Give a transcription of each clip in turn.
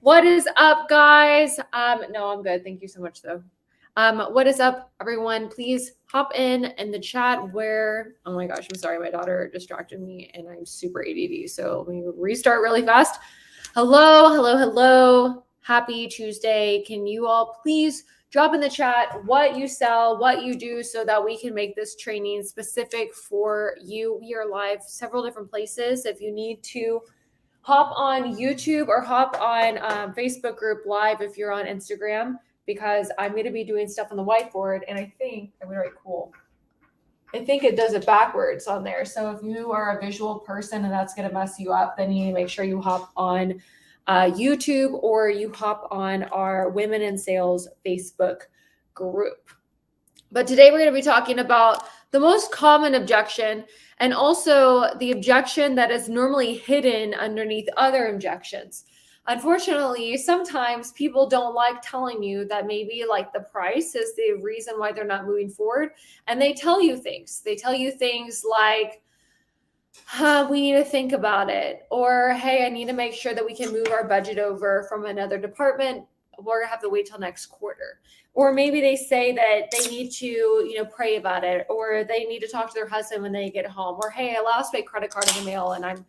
What is up, guys? No, I'm good. Thank you so much, though. What is up, everyone? Please hop in the chat where, oh my gosh, I'm sorry, my daughter distracted me and I'm super ADD. So let me restart really fast. Hello, hello, hello. Happy Tuesday. Can you all please drop in the chat what you sell, what you do, so that we can make this training specific for you. We are live several different places. If you need to hop on YouTube or hop on Facebook group live if you're on Instagram, because I'm going to be doing stuff on the whiteboard, and I think I'm very cool. I think it does it backwards on there. So if you are a visual person and that's going to mess you up, then you need to make sure you hop on YouTube or you hop on our Women in Sales Facebook group. But today we're going to be talking about the most common objection, and also the objection that is normally hidden underneath other objections. Unfortunately, sometimes people don't like telling you that maybe like the price is the reason why they're not moving forward. And they tell you things. They tell you things like, we need to think about it. Or, hey, I need to make sure that we can move our budget over from another department. We're gonna have to wait till next quarter. Or maybe they say that they need to, pray about it, or they need to talk to their husband when they get home, or hey, I lost my credit card in the mail and I'm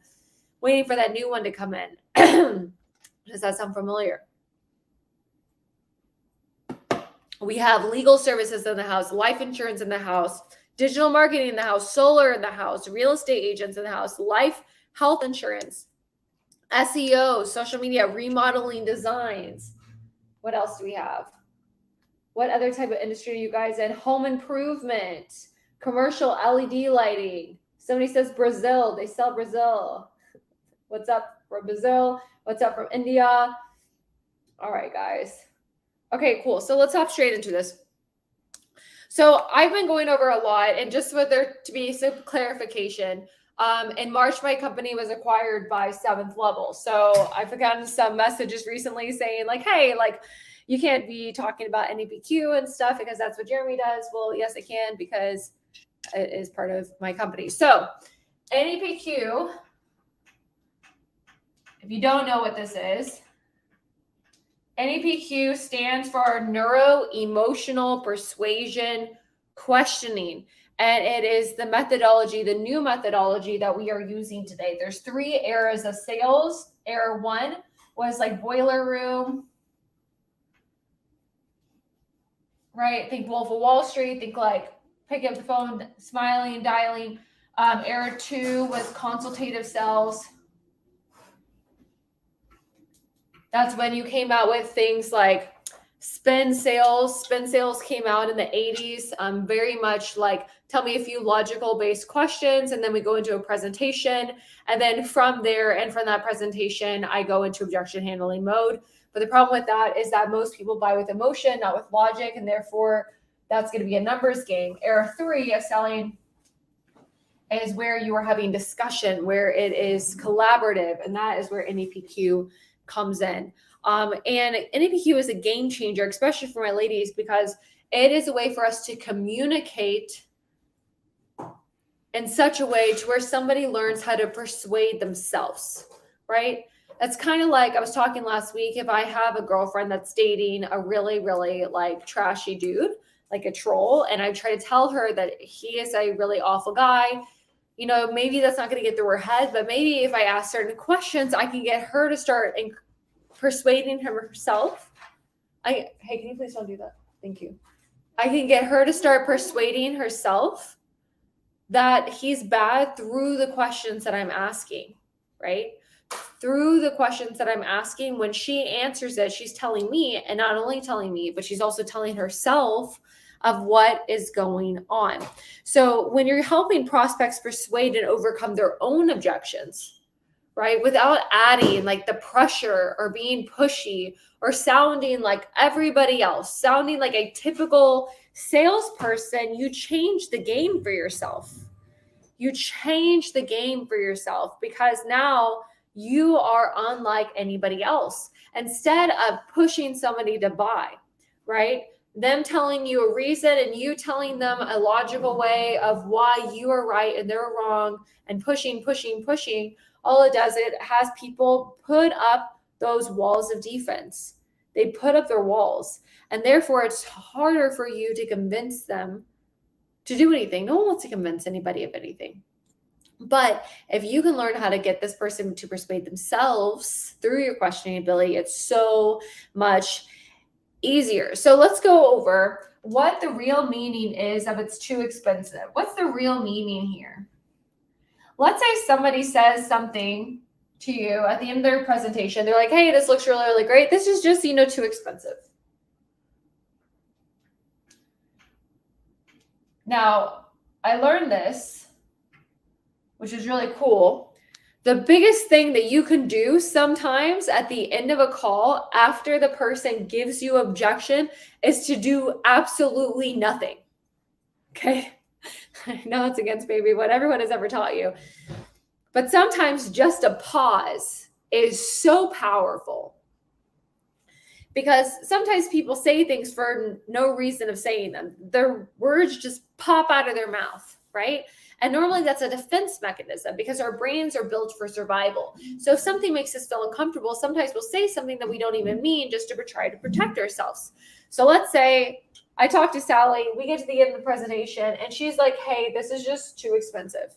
waiting for that new one to come in. Does that sound familiar? We have legal services in the house, life insurance in the house, digital marketing in the house, solar in the house, real estate agents in the house, life, health insurance, SEO, social media, remodeling designs. What else do we have? What other type of industry are you guys in? Home improvement, commercial LED lighting. Somebody says Brazil. They sell Brazil. What's up from Brazil? What's up from India? All right, guys. Okay, cool. So let's hop straight into this. So I've been going over a lot, and just for there to be some clarification, in March, my company was acquired by Seventh Level. So I've gotten some messages recently saying like, hey, like you can't be talking about NEPQ and stuff because that's what Jeremy does. Well, yes, I can, because it is part of my company. So NEPQ, if you don't know what this is, NEPQ stands for Neuro-Emotional Persuasion Questioning. And it is the methodology, the new methodology that we are using today. There's 3 eras of sales. Era 1 was like boiler room, right? Think Wolf of Wall Street. Think like pick up the phone, smiling, dialing. Era 2 was consultative sales. That's when you came out with things like spin sales. Spin sales came out in the 80s. Very much like, tell me a few logical based questions, and then we go into a presentation. And then from there, and from that presentation, I go into objection handling mode. But the problem with that is that most people buy with emotion, not with logic. And therefore, that's going to be a numbers game. Era 3 of selling is where you are having discussion, where it is collaborative. And that is where NEPQ comes in. And NEPQ is a game changer, especially for my ladies, because it is a way for us to communicate in such a way to where somebody learns how to persuade themselves, right? That's kind of like I was talking last week. If I have a girlfriend that's dating a really, really like trashy dude, like a troll, and I try to tell her that he is a really awful guy, maybe that's not going to get through her head, but maybe if I ask certain questions, I can get her to start persuading herself. Hey, can you please don't do that? Thank you. I can get her to start persuading herself that he's bad through the questions that I'm asking, right? Through the questions that I'm asking, when she answers it, she's telling me, and not only telling me, but she's also telling herself of what is going on. So when you're helping prospects persuade and overcome their own objections, right, without adding like the pressure or being pushy or sounding like everybody else, sounding like a typical salesperson, you change the game for yourself. You change the game for yourself, because now you are unlike anybody else. Instead of pushing somebody to buy, right? Them telling you a reason and you telling them a logical way of why you are right and they're wrong, and pushing, all it does, it has people put up those walls of defense. They put up their walls, and therefore it's harder for you to convince them to do anything. No one wants to convince anybody of anything. But if you can learn how to get this person to persuade themselves through your questioning ability, it's so much easier. So let's go over what the real meaning is of it's too expensive. What's the real meaning here? Let's say somebody says something to you at the end of their presentation. They're like, hey, this looks really, really great. This is just, too expensive. Now, I learned this, which is really cool. The biggest thing that you can do sometimes at the end of a call after the person gives you objection is to do absolutely nothing. Okay? I know it's against maybe what everyone has ever taught you. But sometimes just a pause is so powerful. Because sometimes people say things for no reason of saying them. Their words just pop out of their mouth, right? And normally that's a defense mechanism because our brains are built for survival. So if something makes us feel uncomfortable, sometimes we'll say something that we don't even mean just to try to protect ourselves. So let's say I talk to Sally, we get to the end of the presentation, and she's like, hey, this is just too expensive.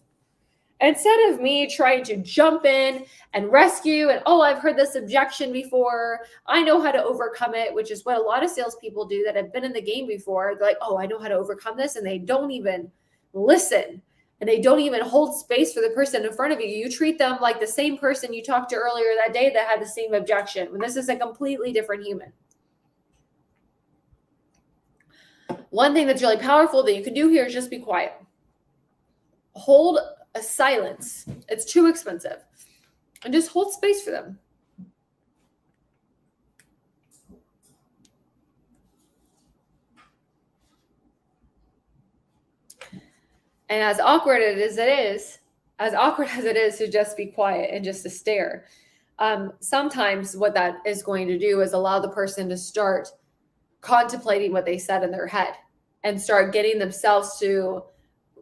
Instead of me trying to jump in and rescue and, oh, I've heard this objection before, I know how to overcome it, which is what a lot of salespeople do that have been in the game before. They're like, oh, I know how to overcome this, and they don't even listen. And they don't even hold space for the person in front of you. You treat them like the same person you talked to earlier that day that had the same objection, when this is a completely different human. One thing that's really powerful that you can do here is just be quiet. Hold a silence. It's too expensive. And just hold space for them. And as awkward as it is to just be quiet and just to stare, sometimes what that is going to do is allow the person to start contemplating what they said in their head and start getting themselves to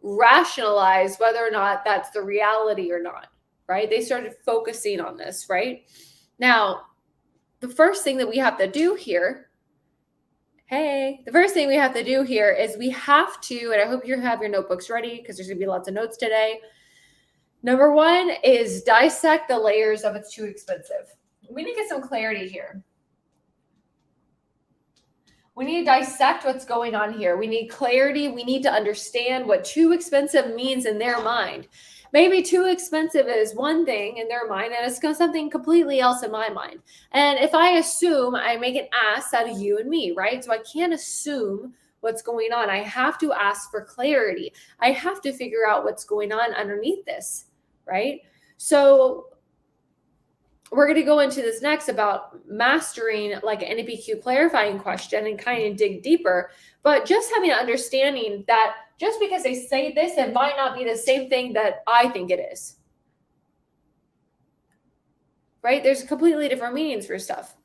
rationalize whether or not that's the reality or not, right? They started focusing on this, right? Now, the first thing that we have to do here is we have to, and I hope you have your notebooks ready because there's going to be lots of notes today. Number one is dissect the layers of it's too expensive. We need to get some clarity here. We need to dissect what's going on here. We need clarity. We need to understand what too expensive means in their mind. Maybe too expensive is one thing in their mind, and it's something completely else in my mind. And if I assume, I make an ass out of you and me, right? So I can't assume what's going on. I have to ask for clarity. I have to figure out what's going on underneath this, right? So we're going to go into this next about mastering like an NEPQ clarifying question and kind of dig deeper, but just having an understanding that just because they say this, it might not be the same thing that I think it is, right? There's completely different meanings for stuff.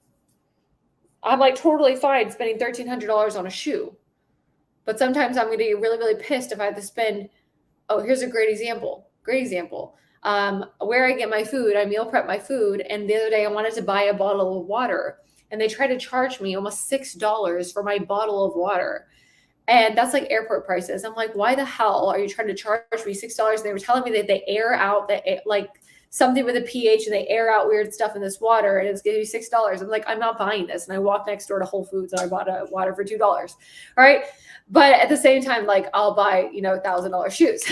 I'm like totally fine spending $1,300 on a shoe, but sometimes I'm going to get really, really pissed if I have to spend, here's a great example. Where I get my food, I meal prep my food. And the other day I wanted to buy a bottle of water and they tried to charge me almost $6 for my bottle of water. And that's like airport prices. I'm like, why the hell are you trying to charge me $6? And they were telling me that they air out like something with a pH and they air out weird stuff in this water and it's giving you $6. I'm like, I'm not buying this. And I walked next door to Whole Foods and I bought a water for $2. All right. But at the same time, like I'll buy, $1,000 shoes.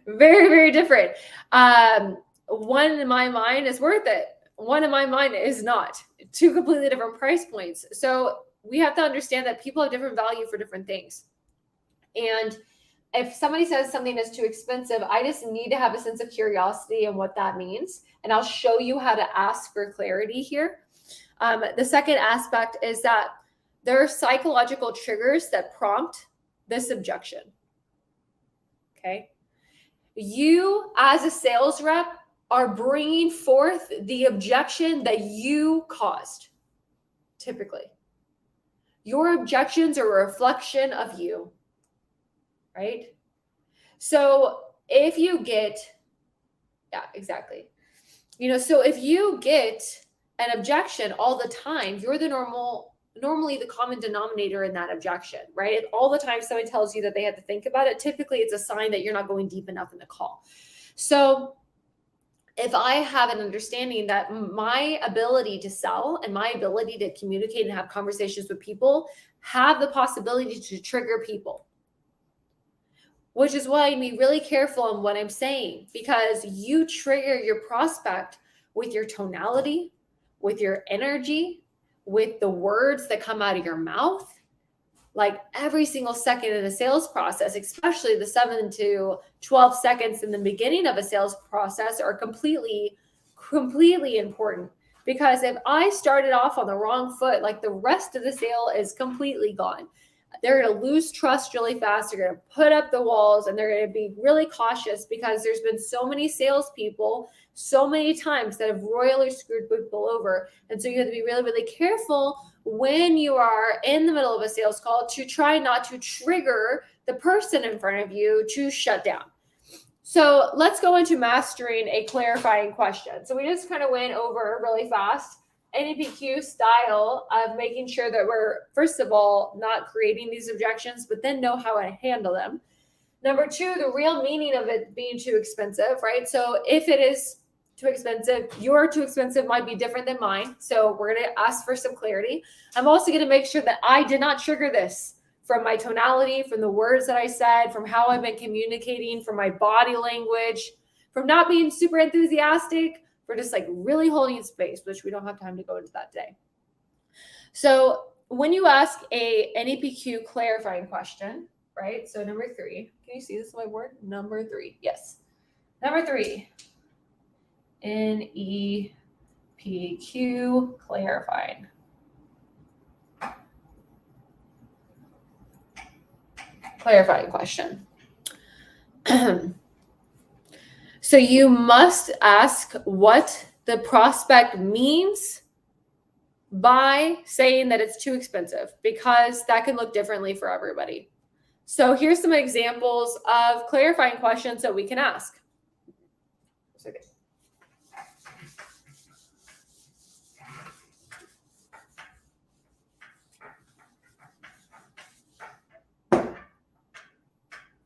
Very, very different. One in my mind is worth it. One in my mind is not. Two completely different price points. So we have to understand that people have different value for different things. And if somebody says something is too expensive, I just need to have a sense of curiosity and what that means. And I'll show you how to ask for clarity here. The second aspect is that there are psychological triggers that prompt this objection. Okay. You as a sales rep are bringing forth the objection that you caused. Typically, your objections are a reflection of you, right? So if you get, So if you get an objection all the time, you're normally the common denominator in that objection, right? If all the time somebody tells you that they have to think about it, typically it's a sign that you're not going deep enough in the call. So if I have an understanding that my ability to sell and my ability to communicate and have conversations with people have the possibility to trigger people, which is why I need to be really careful on what I'm saying, because you trigger your prospect with your tonality, with your energy, with the words that come out of your mouth. Like every single second in a sales process, especially the 7 to 12 seconds in the beginning of a sales process, are completely important. Because if I started off on the wrong foot, like the rest of the sale is completely gone. They're going to lose trust really fast. They're going to put up the walls, and they're going to be really cautious, because there's been so many salespeople so many times that have royally screwed people over. And so you have to be really, really careful when you are in the middle of a sales call to try not to trigger the person in front of you to shut down. So let's go into mastering a clarifying question. So we just kind of went over really fast NEPQ style of making sure that we're, first of all, not creating these objections, but then know how to handle them. Number 2, the real meaning of it being too expensive, right? So if it is too expensive, your too expensive might be different than mine. So we're going to ask for some clarity. I'm also going to make sure that I did not trigger this from my tonality, from the words that I said, from how I've been communicating, from my body language, from not being super enthusiastic, for just like really holding space, which we don't have time to go into that today. So when you ask a NEPQ clarifying question, right? So number 3, can you see this on my board? Number 3, yes. Number 3, NEPQ clarifying. Clarifying question. So you must ask what the prospect means by saying that it's too expensive, because that can look differently for everybody. So here's some examples of clarifying questions that we can ask.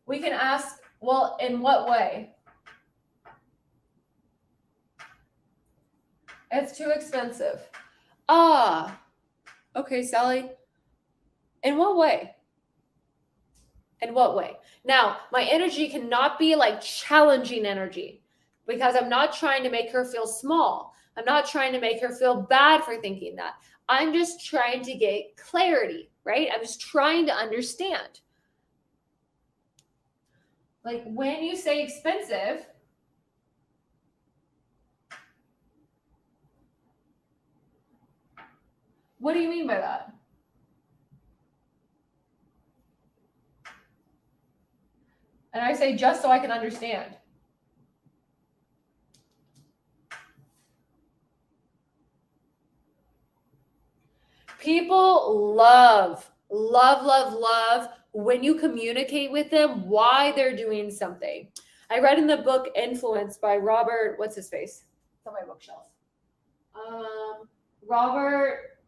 We can ask, well, in what way? It's too expensive. Okay, Sally. In what way? In what way? Now, my energy cannot be like challenging energy, because I'm not trying to make her feel small. I'm not trying to make her feel bad for thinking that. I'm just trying to get clarity, right? I'm just trying to understand. Like when you say expensive, what do you mean by that? And I say, just so I can understand. People love when you communicate with them why they're doing something. I read in the book Influence by Robert, what's his face? It's on my bookshelf. Robert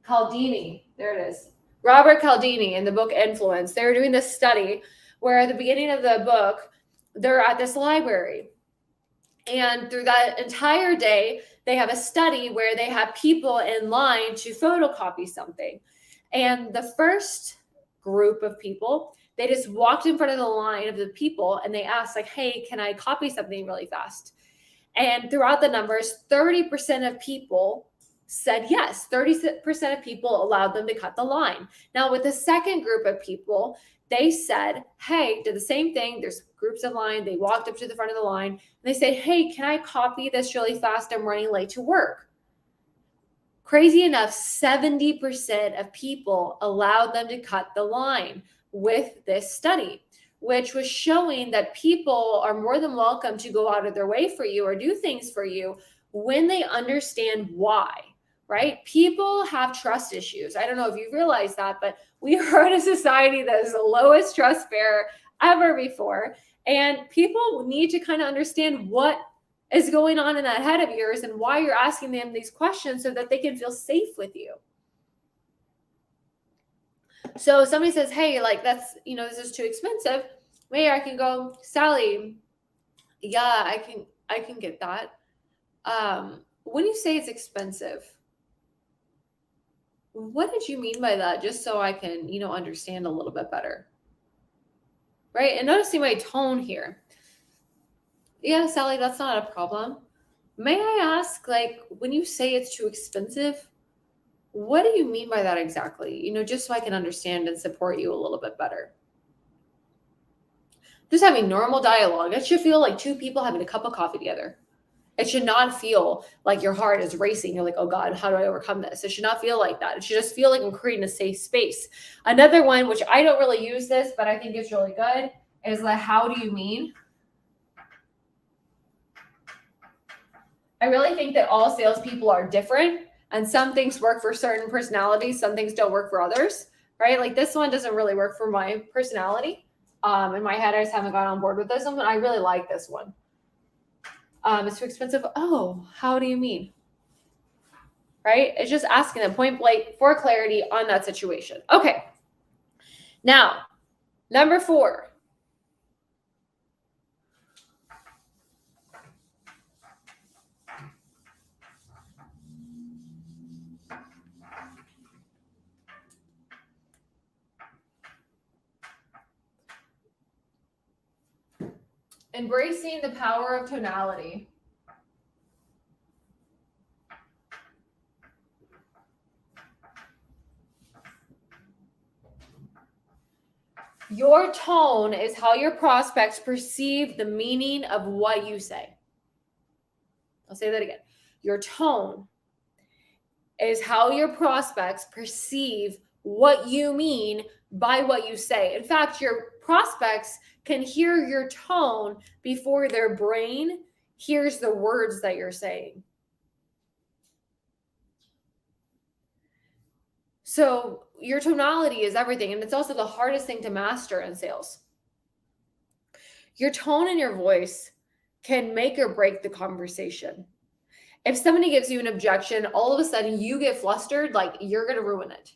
Cialdini. There it is. Robert Cialdini in the book Influence. They were doing this study where at the beginning of the book, they're at this library. And through that entire day, they have a study where they have people in line to photocopy something. And the first group of people, they just walked in front of the line of the people and they asked, like, hey, can I copy something really fast? And throughout the numbers, 30% of people said yes. 30% of people allowed them to cut the line. Now, with the second group of people, they said, hey, did the same thing. There's groups of line. They walked up to the front of the line. And they said, hey, can I copy this really fast? I'm running late to work. Crazy enough, 70% of people allowed them to cut the line with this study, which was showing that people are more than welcome to go out of their way for you or do things for you when they understand why, right? People have trust issues. I don't know if you realize that, but we are in a society that is the lowest trust bearer ever before. And people need to kind of understand what is going on in that head of yours and why you're asking them these questions so that they can feel safe with you. So somebody says, hey, like that's, this is too expensive. Maybe I can go, Sally, yeah, I can get that. When you say it's expensive, what did you mean by that? Just so I can, understand a little bit better. Right? And noticing my tone here. Yeah, Sally, that's not a problem. May I ask, like, when you say it's too expensive, what do you mean by that exactly? Just so I can understand and support you a little bit better. Just having normal dialogue. It should feel like two people having a cup of coffee together. It should not feel like your heart is racing. You're like, oh God, how do I overcome this? It should not feel like that. It should just feel like I'm creating a safe space. Another one, which I don't really use this, but I think it's really good, is like, how do you mean? I really think that all salespeople are different, and some things work for certain personalities. Some things don't work for others, right? Like this one doesn't really work for my personality. In my head, I just haven't gone on board with this one, but I really like this one. It's too expensive. Oh, how do you mean? Right? It's just asking them point blank for clarity on that situation. Okay. Now, number 4. Embracing the power of tonality. Your tone is how your prospects perceive the meaning of what you say. I'll say that again. Your tone is how your prospects perceive what you mean by what you say. In fact, your prospects can hear your tone before their brain hears the words that you're saying. So your tonality is everything, and it's also the hardest thing to master in sales. Your tone and your voice can make or break the conversation. If somebody gives you an objection, all of a sudden you get flustered, like you're going to ruin it.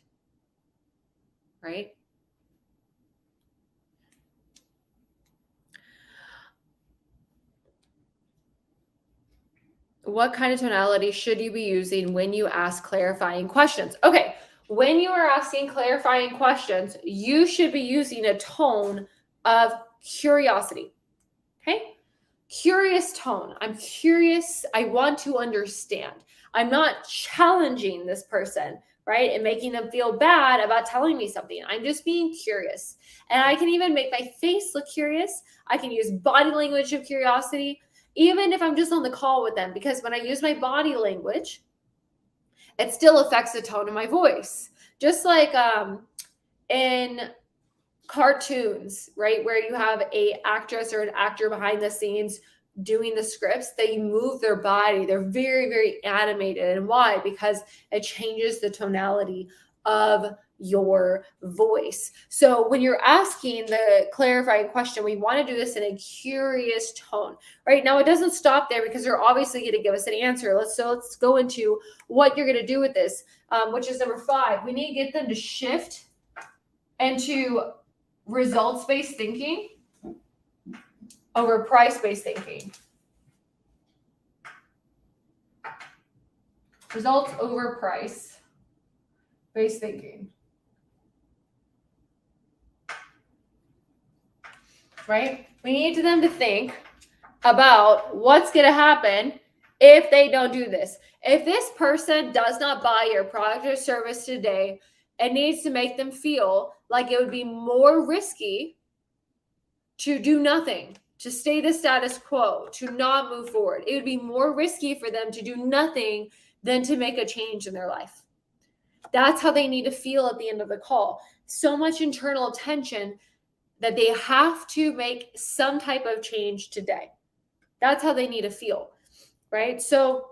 Right? What kind of tonality should you be using when you ask clarifying questions? Okay, when you are asking clarifying questions, you should be using a tone of curiosity. Okay? Curious tone. I'm curious. I want to understand. I'm not challenging this person, right? And making them feel bad about telling me something. I'm just being curious. And I can even make my face look curious. I can use body language of curiosity, even if I'm just on the call with them, because when I use my body language, it still affects the tone of my voice. Just like in cartoons, right, where you have a actress or an actor behind the scenes doing the scripts, they move their body. They're very, very animated. And why? Because it changes the tonality of your voice. So when you're asking the clarifying question, we want to do this in a curious tone. Right now, it doesn't stop there because they're obviously going to give us an answer. Let's go into what you're going to do with this, which is number 5. We need to get them to shift into results-based thinking over price-based thinking. Results over price-based thinking. Right? We need them to think about what's going to happen if they don't do this. If this person does not buy your product or service today, it needs to make them feel like it would be more risky to do nothing, to stay the status quo, to not move forward. It would be more risky for them to do nothing than to make a change in their life. That's how they need to feel at the end of the call. So much internal tension that they have to make some type of change today. That's how they need to feel, right? So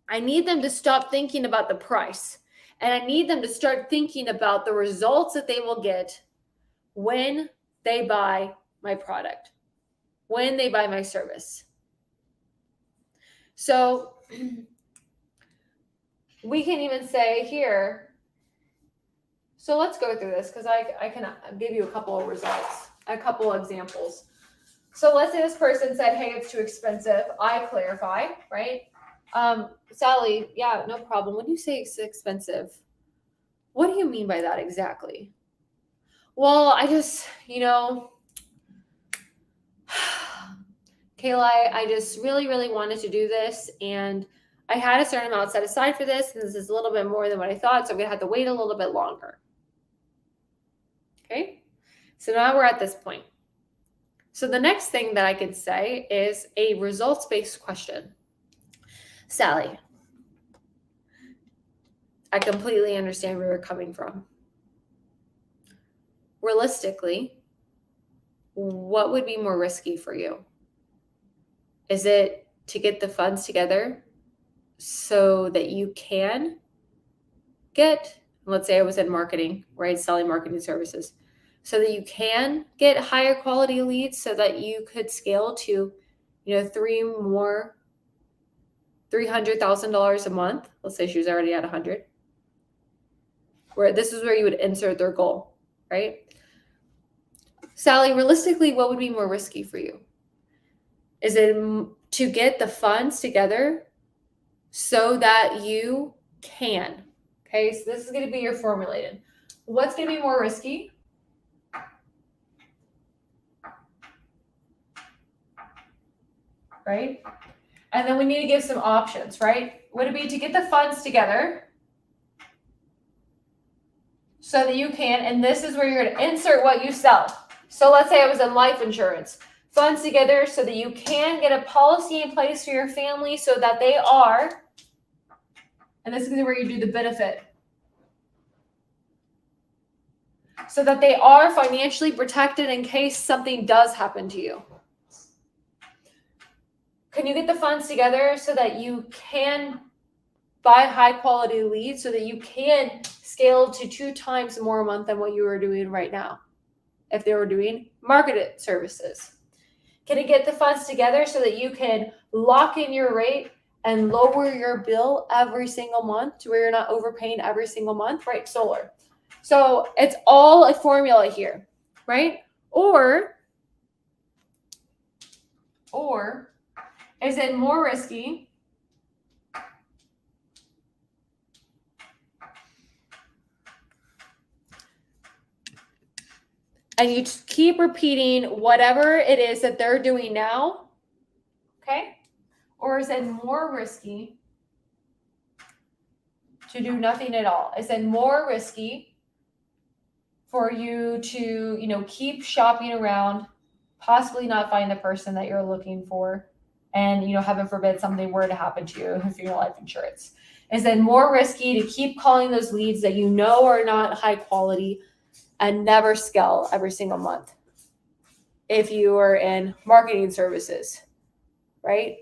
I need them to stop thinking about the price, and I need them to start thinking about the results that they will get when they buy my product, when they buy my service. So we can even say here, so let's go through this because I can give you a couple of results, a couple of examples. So let's say this person said, hey, it's too expensive. I clarify, right? Sally, yeah, no problem. When you say it's expensive, what do you mean by that exactly? Well, I just, Kayla, I just really, really wanted to do this, and I had a certain amount set aside for this, and this is a little bit more than what I thought, so I'm going to have to wait a little bit longer. Okay? So now we're at this point. So the next thing that I could say is a results-based question. Sally, I completely understand where you're coming from. Realistically, what would be more risky for you? Is it to get the funds together so that you can get, let's say I was in marketing, right? Selling marketing services, so that you can get higher quality leads so that you could scale to, $300,000 a month. Let's say she was already at 100. Where this is where you would insert their goal, right? Sally, realistically, what would be more risky for you? Is it to get the funds together so that you can? Okay, so this is going to be your formulated. What's going to be more risky? Right? And then we need to give some options, right? Would it be to get the funds together so that you can, and this is where you're going to insert what you sell. So let's say I was in life insurance. Funds together so that you can get a policy in place for your family so that they are, and this is where you do the benefit, so that they are financially protected in case something does happen to you. Can you get the funds together so that you can buy high quality leads so that you can scale to 2 times more a month than what you are doing right now if they were doing marketed services? Can you get the funds together so that you can lock in your rate and lower your bill every single month to where you're not overpaying every single month, right? Solar. So it's all a formula here, right? Or is it more risky and you keep repeating whatever it is that they're doing now, okay? Or is it more risky to do nothing at all? Is it more risky for you to, keep shopping around, possibly not find the person that you're looking for, and, heaven forbid something were to happen to you if you're life insurance? Is it more risky to keep calling those leads that you know are not high quality and never scale every single month if you are in marketing services, right?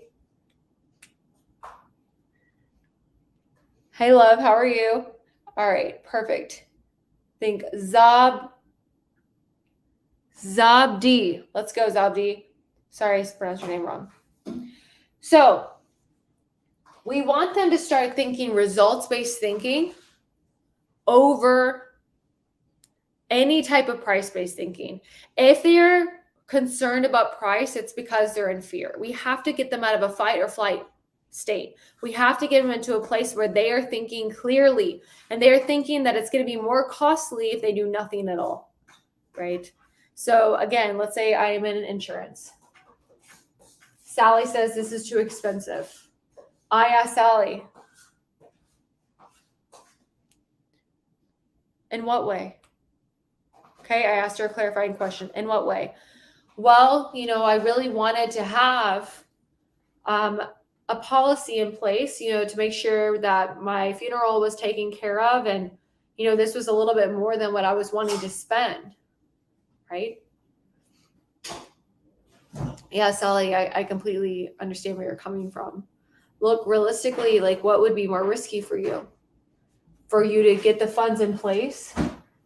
Hey, love, how are you? All right, perfect. Think Zabdi. Let's go, Zabdi. Sorry, I pronounced your name wrong. So we want them to start thinking results-based thinking over any type of price-based thinking. If they're concerned about price, it's because they're in fear. We have to get them out of a fight or flight state. We have to get them into a place where they are thinking clearly, and they're thinking that it's going to be more costly if they do nothing at all, right? So again, let's say I am in insurance. Sally says this is too expensive. I ask Sally, in what way? Okay, I asked her a clarifying question. In what way? Well, I really wanted to have a policy in place, to make sure that my funeral was taken care of. And, this was a little bit more than what I was wanting to spend, right? Yeah, Sally, I completely understand where you're coming from. Look, realistically, what would be more risky for you? For you to get the funds in place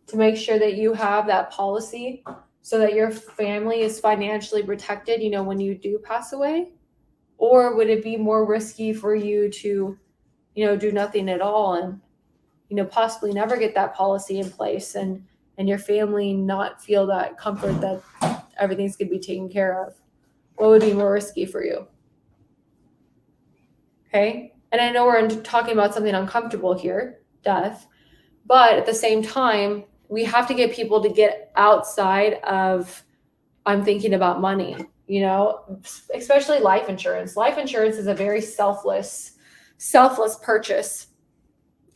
to make sure that you have that policy so that your family is financially protected, when you do pass away? Or would it be more risky for you to, do nothing at all and, possibly never get that policy in place and your family not feel that comfort that everything's going to be taken care of? What would be more risky for you? Okay. And I know we're talking about something uncomfortable here, death, but at the same time, we have to get people to get outside of, I'm thinking about money, especially life insurance. Life insurance is a very selfless purchase.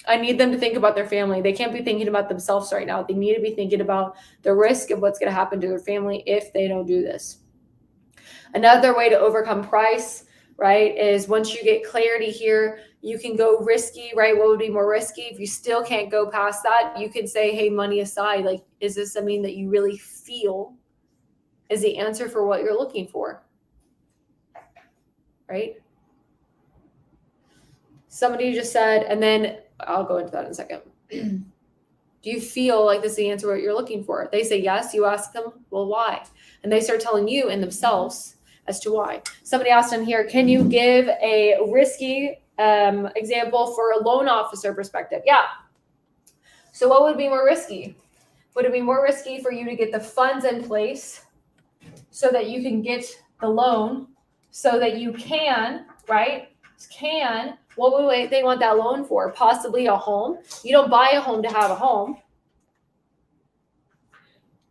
I need them to think about their family. They can't be thinking about themselves right now. They need to be thinking about the risk of what's going to happen to their family if they don't do this. Another way to overcome price, right, is once you get clarity here, you can go risky, right? What would be more risky? If you still can't go past that, you can say, hey, money aside, like, is this something that you really feel is the answer for what you're looking for, right? Somebody just said, and then I'll go into that in a second. Do you feel like this is the answer what you're looking for? They say yes. You ask them, well, why? And they start telling you and themselves as to why. Somebody asked in here, can you give a risky example for a loan officer perspective? Yeah. So what would be more risky? Would it be more risky for you to get the funds in place so that you can get the loan so that you can, right? What would they want that loan for? Possibly a home. You don't buy a home to have a home.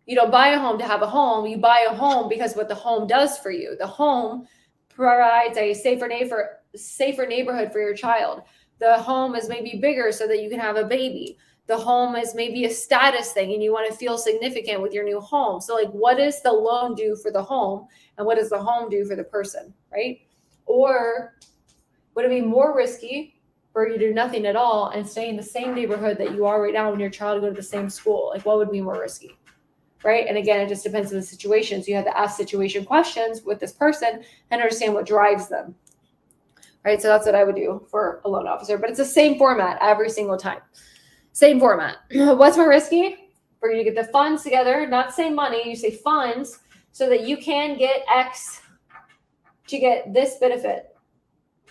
You don't buy a home to have a home. You buy a home because what the home does for you. The home provides a safer neighborhood for your child. The home is maybe bigger so that you can have a baby. The home is maybe a status thing and you want to feel significant with your new home. So like, what does the loan do for the home and what does the home do for the person, right? Or would it be more risky for you to do nothing at all and stay in the same neighborhood that you are right now when your child go to the same school? Like, what would be more risky, right? And again, it just depends on the situation. So you have to ask situation questions with this person and understand what drives them, right? So that's what I would do for a loan officer, but it's the same format every single time. Same format. What's more risky? For you to get the funds together, not say money, you say funds, so that you can get X to get this benefit.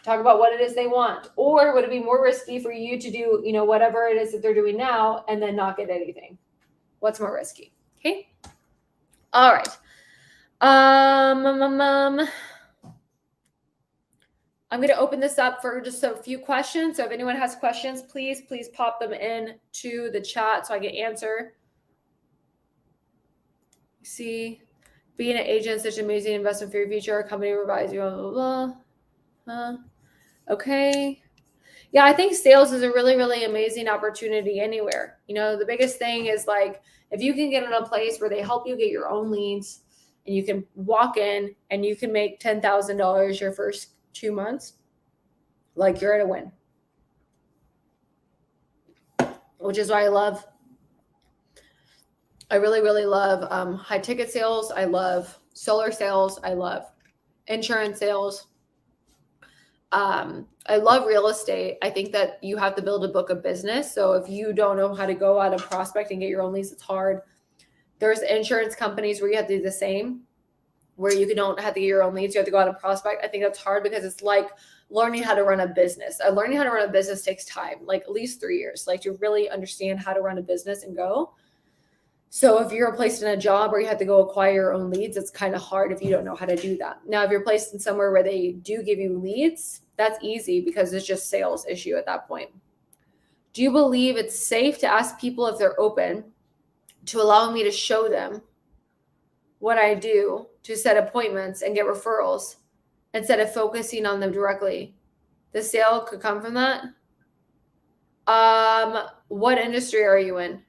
Talk about what it is they want. Or would it be more risky for you to do, whatever it is that they're doing now and then not get anything? What's more risky? Okay. All right. I'm going to open this up for just a few questions. So if anyone has questions, please pop them in to the chat so I can answer. See, being an agent is such an amazing investment for your future. A company provides you, blah, blah, blah. Okay. Yeah, I think sales is a really, really amazing opportunity anywhere. The biggest thing is like, if you can get in a place where they help you get your own leads and you can walk in and you can make $10,000 your first 2 months, like you're at a win. Which is why I really, really love high ticket sales. I love solar sales. I love insurance sales. I love real estate. I think that you have to build a book of business. So if you don't know how to go out and prospect and get your own leads, it's hard. There's insurance companies where you have to do the same, where you don't have to get your own leads. You have to go out and prospect. I think that's hard because it's like learning how to run a business. Learning how to run a business takes time, like at least 3 years, like to really understand how to run a business and go. So if you're placed in a job where you have to go acquire your own leads, it's kind of hard if you don't know how to do that. Now, if you're placed in somewhere where they do give you leads, that's easy because it's just sales issue at that point. Do you believe it's safe to ask people if they're open to allow me to show them what I do to set appointments and get referrals instead of focusing on them directly? The sale could come from that. What industry are you in?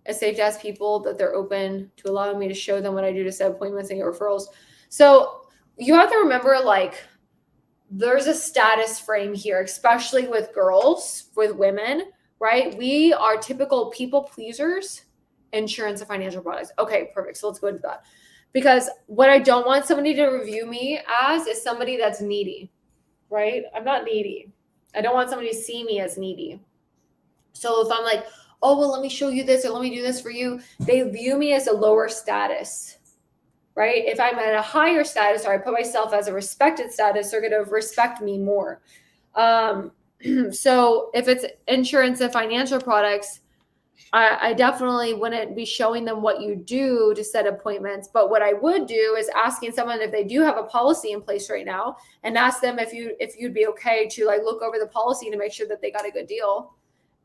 It's safe to ask people that they're open to allowing me to show them what I do to set appointments and get referrals. So you have to remember, like, there's a status frame here, especially with girls, with women, right? We are typical people pleasers, insurance and financial products. Okay, perfect. So let's go into that. Because what I don't want somebody to review me as is somebody that's needy, right? I'm not needy. I don't want somebody to see me as needy. So if I'm like, oh, well, let me show you this or let me do this for you, they view me as a lower status. right? If I'm at a higher status or I put myself as a respected status, they're going to respect me more. So if it's insurance and financial products, I definitely wouldn't be showing them what you do to set appointments. But what I would do is asking someone if they do have a policy in place right now, and ask them if you'd be okay to like look over the policy to make sure that they got a good deal.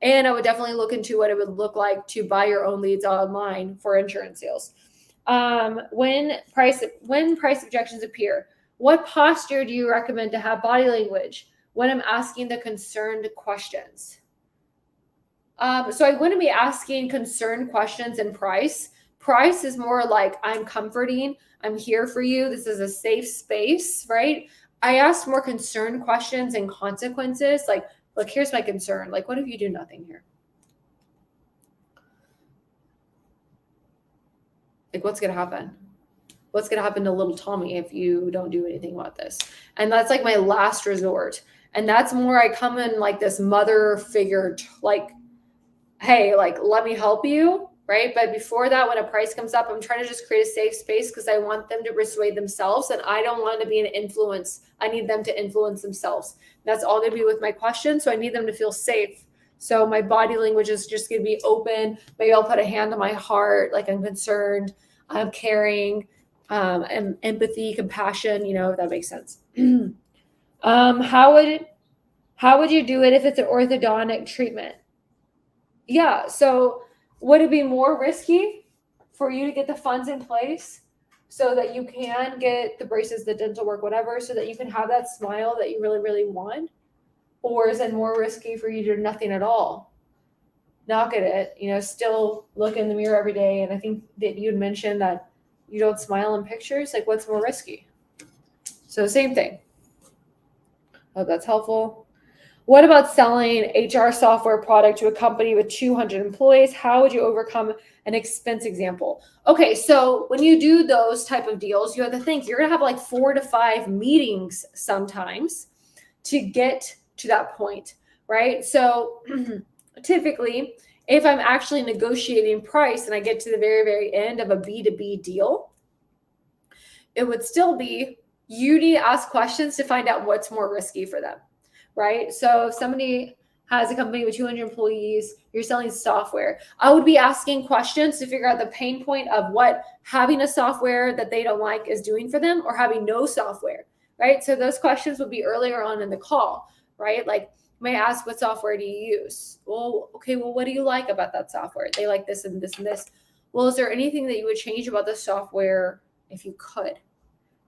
And I would definitely look into what it would look like to buy your own leads online for insurance sales. When price objections appear, what posture do you recommend to have body language when I'm asking the concerned questions? So I wouldn't be asking concerned questions in price. Price is more like I'm comforting, I'm here for you, this is a safe space, right? I ask more concerned questions and consequences, like, look, here's my concern. Like, what if you do nothing here? Like, what's going to happen? What's going to happen to little Tommy if you don't do anything about this? And that's like my last resort. And that's more, I come in like this mother figure, like, hey, like, let me help you, right? But before that, when a price comes up, I'm trying to just create a safe space because I want them to persuade themselves, and I don't want to be an influence. I need them to influence themselves. That's all going to be with my question. So I need them to feel safe. So my body language is just going to be open. Maybe I'll put a hand on my heart, like I'm concerned, I'm caring, and empathy, compassion, if that makes sense. How would you do it if it's an orthodontic treatment? Yeah. So would it be more risky for you to get the funds in place so that you can get the braces, the dental work, whatever, so that you can have that smile that you really, really want? Or is it more risky for you to do nothing at all? Not get it, still look in the mirror every day. And I think that you'd mentioned that you don't smile in pictures. Like, what's more risky? So same thing. Oh, that's helpful. What about selling HR software product to a company with 200 employees? How would you overcome an expense example? Okay, so when you do those type of deals, you have to think you're going to have like 4 to 5 meetings sometimes to get to that point, right? So typically, if I'm actually negotiating price and I get to the very, very end of a B2B deal, it would still be you need to ask questions to find out what's more risky for them. Right? So if somebody has a company with 200 employees, you're selling software, I would be asking questions to figure out the pain point of what having a software that they don't like is doing for them, or having no software, right? So those questions would be earlier on in the call, right? Like, may I ask, what software do you use? Well, okay, well, what do you like about that software? They like this and this and this. Well, is there anything that you would change about the software if you could?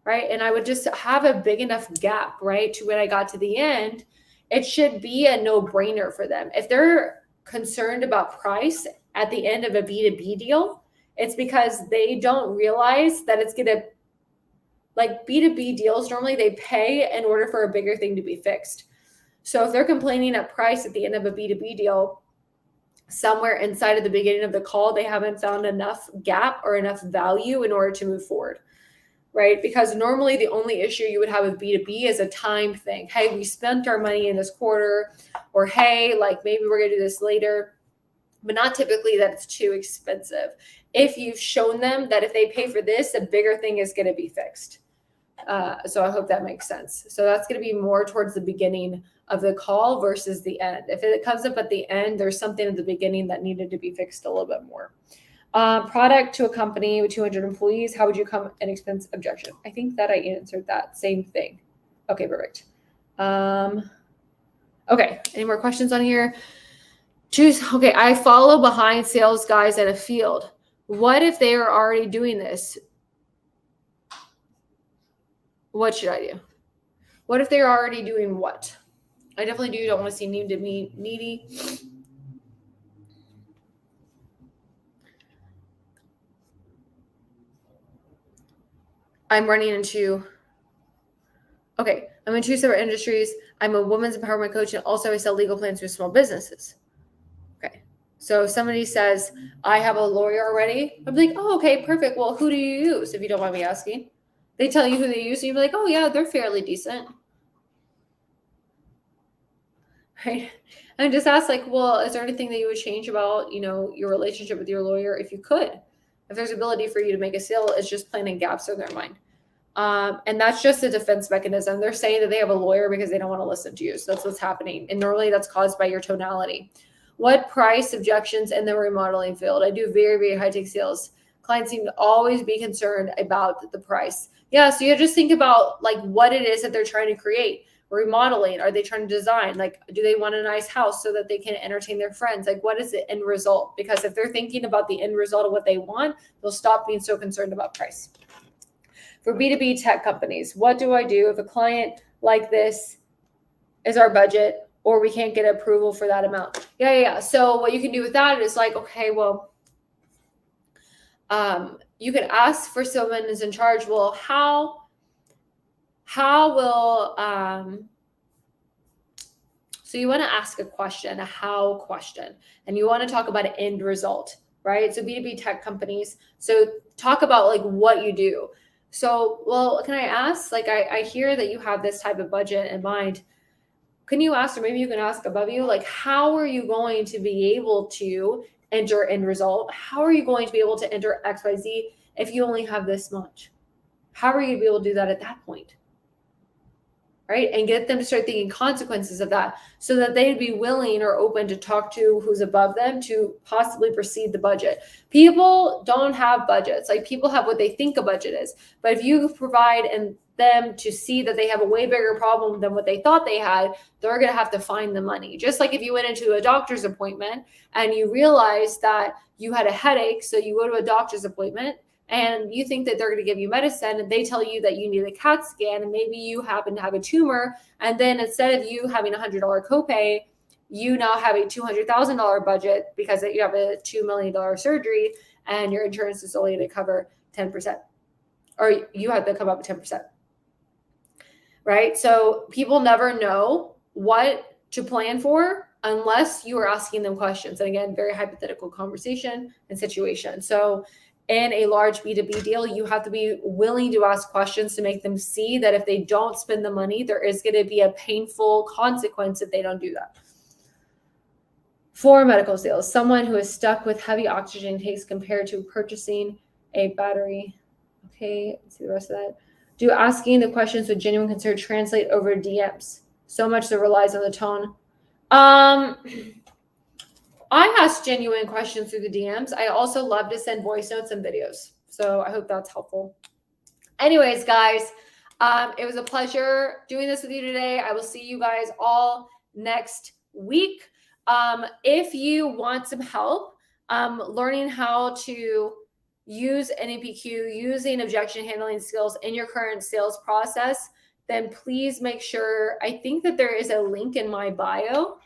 Right? And I would just have a big enough gap, right? To when I got to the end, it should be a no-brainer for them. If they're concerned about price at the end of a B2B deal, it's because they don't realize that it's going to, like, B2B deals, normally they pay in order for a bigger thing to be fixed. So if they're complaining at price at the end of a B2B deal, somewhere inside of the beginning of the call, they haven't found enough gap or enough value in order to move forward. Right? Because normally the only issue you would have with B2B is a time thing. Hey, we spent our money in this quarter, or hey, like maybe we're going to do this later, but not typically that it's too expensive. If you've shown them that if they pay for this, a bigger thing is going to be fixed. So I hope that makes sense. So that's going to be more towards the beginning of the call versus the end. If it comes up at the end, there's something at the beginning that needed to be fixed a little bit more. Product to a company with 200 employees, how would you come an expense objection? I think that I answered that same thing. Okay, perfect. Okay, any more questions on here? Okay, I follow behind sales guys at a field. What if they are already doing this? What should I do? What if they're already doing what? I definitely don't want to see needy. I'm in 2 separate industries. I'm a women's empowerment coach, and also I sell legal plans for small businesses. Okay. So if somebody says, I have a lawyer already, I'm like, oh, okay, perfect. Well, who do you use, if you don't mind me asking? They tell you who they use, and you're like, oh, yeah, they're fairly decent. Right? And just ask, like, well, is there anything that you would change about, your relationship with your lawyer if you could? If there's ability for you to make a sale, it's just planting gaps in their mind. And that's just a defense mechanism. They're saying that they have a lawyer because they don't want to listen to you. So that's what's happening. And normally that's caused by your tonality. What price objections in the remodeling field? I do very, very high ticket sales. Clients seem to always be concerned about the price. Yeah, so you just think about like what it is that they're trying to create. Remodeling, are they trying to design? Like, do they want a nice house so that they can entertain their friends? Like, what is the end result? Because if they're thinking about the end result of what they want, they'll stop being so concerned about price. For B2B tech companies, what do I do if a client like this is our budget or we can't get approval for that amount? Yeah. So what you can do with that is like, okay, well, you can ask for someone who's in charge. Well, how will, so you want to ask a question, a how question, and you want to talk about an end result, right? So B2B tech companies, so talk about like what you do. So, well, can I ask, like, I hear that you have this type of budget in mind. Can you ask, or maybe you can ask above you, like, how are you going to be able to enter end result? How are you going to be able to enter XYZ if you only have this much? How are you going to be able to do that at that point? Right? And get them to start thinking consequences of that so that they'd be willing or open to talk to who's above them to possibly proceed the budget. People don't have budgets. Like people have what they think a budget is. But if you provide and them to see that they have a way bigger problem than what they thought they had, they're going to have to find the money. Just like if you went into a doctor's appointment and you realized that you had a headache, so you go to a doctor's appointment, and you think that they're going to give you medicine and they tell you that you need a CAT scan and maybe you happen to have a tumor. And then instead of you having a $100 copay, you now have a $200,000 budget because you have a $2 million surgery and your insurance is only going to cover 10%, or you have to come up with 10%. Right? So people never know what to plan for unless you are asking them questions. And again, very hypothetical conversation and situation. So in a large B2B deal, you have to be willing to ask questions to make them see that if they don't spend the money, there is going to be a painful consequence if they don't do that. For medical sales, someone who is stuck with heavy oxygen tanks compared to purchasing a battery. Okay, let's see the rest of that. Do asking the questions with genuine concern translate over DMs? So much that relies on the tone. I ask genuine questions through the DMs. I also love to send voice notes and videos. So I hope that's helpful. Anyways, guys, it was a pleasure doing this with you today. I will see you guys all next week. If you want some help learning how to use NEPQ, using objection handling skills in your current sales process, then please make sure, I think that there is a link in my bio.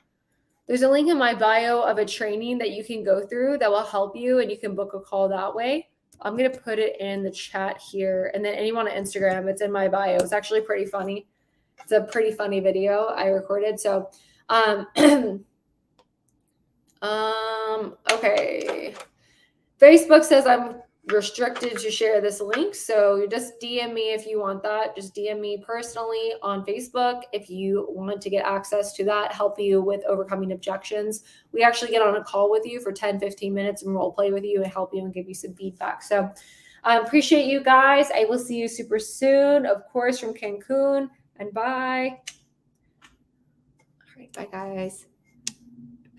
There's a link in my bio of a training that you can go through that will help you, and you can book a call that way. I'm going to put it in the chat here. And then anyone on Instagram, it's in my bio. It's actually pretty funny. It's a pretty funny video I recorded. So, okay. Facebook says I'm restricted to share this link. So you just DM me if you want that. Just DM me personally on Facebook if you want to get access to that, help you with overcoming objections. We actually get on a call with you for 10, 15 minutes and role play with you and help you and give you some feedback. So I appreciate you guys. I will see you super soon, of course, from Cancun, and bye. All right, bye guys.